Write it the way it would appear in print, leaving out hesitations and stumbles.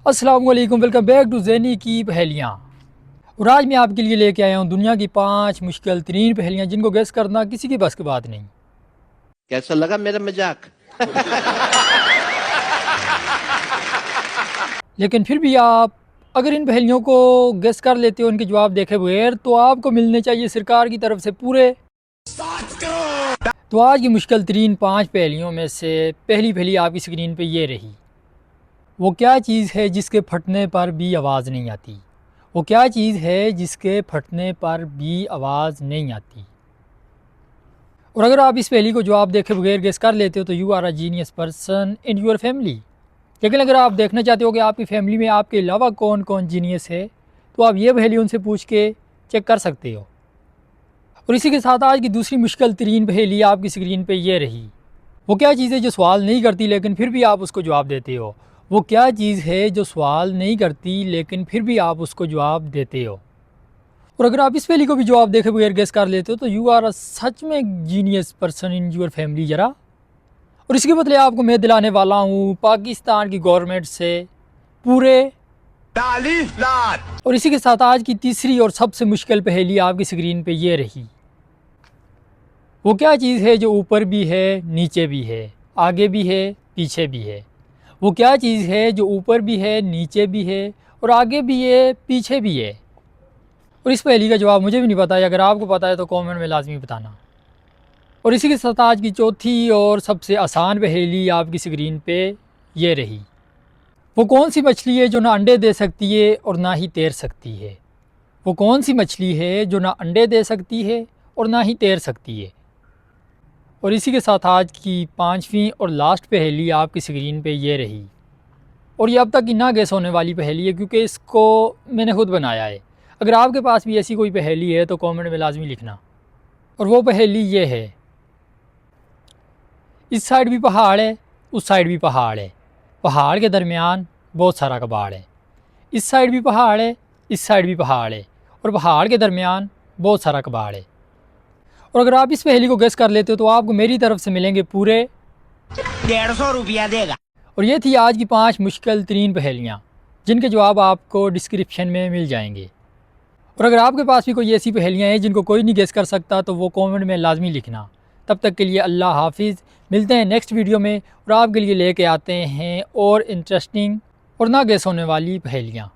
अस्सलाम वालेकुम, welcome back to ज़ैनी की पहेलियाँ। और आज मैं आपके लिए लेके आया हूँ दुनिया की 5 मुश्किल तरीन पहेलियाँ जिनको गेस करना किसी की बस की बात नहीं। कैसा लगा मेरा मजाक? लेकिन फिर भी आप अगर इन पहेलियों को गेस कर लेते हो इनके जवाब देखे बगैर, तो आपको मिलने चाहिए सरकार की तरफ से पूरे 7 करोड़। तो आज की मुश्किल तरीन 5 पहेलियों में से पहली पहेली आपकी स्क्रीन पे ये रही। वो क्या चीज़ है जिसके फटने पर भी आवाज़ नहीं आती? वो क्या चीज़ है जिसके फटने पर भी आवाज़ नहीं आती? और अगर आप इस पहेली को जवाब देखे बगैर गेस कर लेते हो तो you are a genius person in your family. लेकिन अगर आप देखना चाहते हो कि आपकी फैमिली में आपके अलावा कौन कौन जीनियस है, तो आप ये पहेली उनसे पूछ के चेक कर सकते हो। और इसी के साथ आज की दूसरी मुश्किल तरीन पहेली आपकी स्क्रीन पे ये रही। वो क्या चीज़ है जो सवाल नहीं करती लेकिन फिर भी आप उसको जवाब देते हो? वो क्या चीज़ है जो सवाल नहीं करती लेकिन फिर भी आप उसको जवाब देते हो? और अगर आप इस पहेली को भी जवाब देखे बगैर गेस कर लेते हो तो यू आर सच में genius person in your family जरा। और इसके बदले आपको मैं दिलाने वाला हूँ पाकिस्तान की गवर्नमेंट से पूरे 40 लाख। और इसी के साथ आज की तीसरी और सबसे मुश्किल पहेली आपकी स्क्रीन पे ये रही। वो क्या चीज़ है जो ऊपर भी है नीचे भी है, आगे भी है पीछे भी है? वो क्या चीज़ है जो ऊपर भी है नीचे भी है और आगे भी है पीछे भी है? और इस पहेली का जवाब मुझे भी नहीं पता है, अगर आपको पता है तो कमेंट में लाजमी बताना। और इसी के साथ आज की चौथी और सबसे आसान पहेली आपकी स्क्रीन पे ये रही। वो कौन सी मछली है जो ना अंडे दे सकती है और ना ही तैर सकती है? वो कौन सी मछली है जो ना अंडे दे सकती है और ना ही तैर सकती है? और इसी के साथ आज की पांचवी और लास्ट पहेली आपकी स्क्रीन पे ये रही। और ये अब तक की ना गेस होने वाली पहेली है क्योंकि इसको मैंने खुद बनाया है। अगर आपके पास भी ऐसी कोई पहेली है तो कमेंट में लाजमी लिखना। और वो पहेली ये है, इस साइड भी पहाड़ है उस साइड भी पहाड़ है, पहाड़ के दरमियान बहुत सारा कबाड़ है। इस साइड भी पहाड़ है इस साइड भी पहाड़ है और पहाड़ के दरमियान बहुत सारा कबाड़ है। और अगर आप इस पहेली को गेस कर लेते हो तो आपको मेरी तरफ से मिलेंगे पूरे 150 रुपया देगा। और ये थी आज की 5 मुश्किल तरीन पहेलियाँ जिनके जवाब आपको डिस्क्रिप्शन में मिल जाएंगे। और अगर आपके पास भी कोई ऐसी पहेलियाँ हैं जिनको कोई नहीं गेस कर सकता तो वो कमेंट में लाजमी लिखना। तब तक के लिए अल्लाह हाफिज़। मिलते हैं नेक्स्ट वीडियो में और आपके लिए लेके आते हैं और इंटरेस्टिंग और ना गेस होने वाली पहेलियाँ।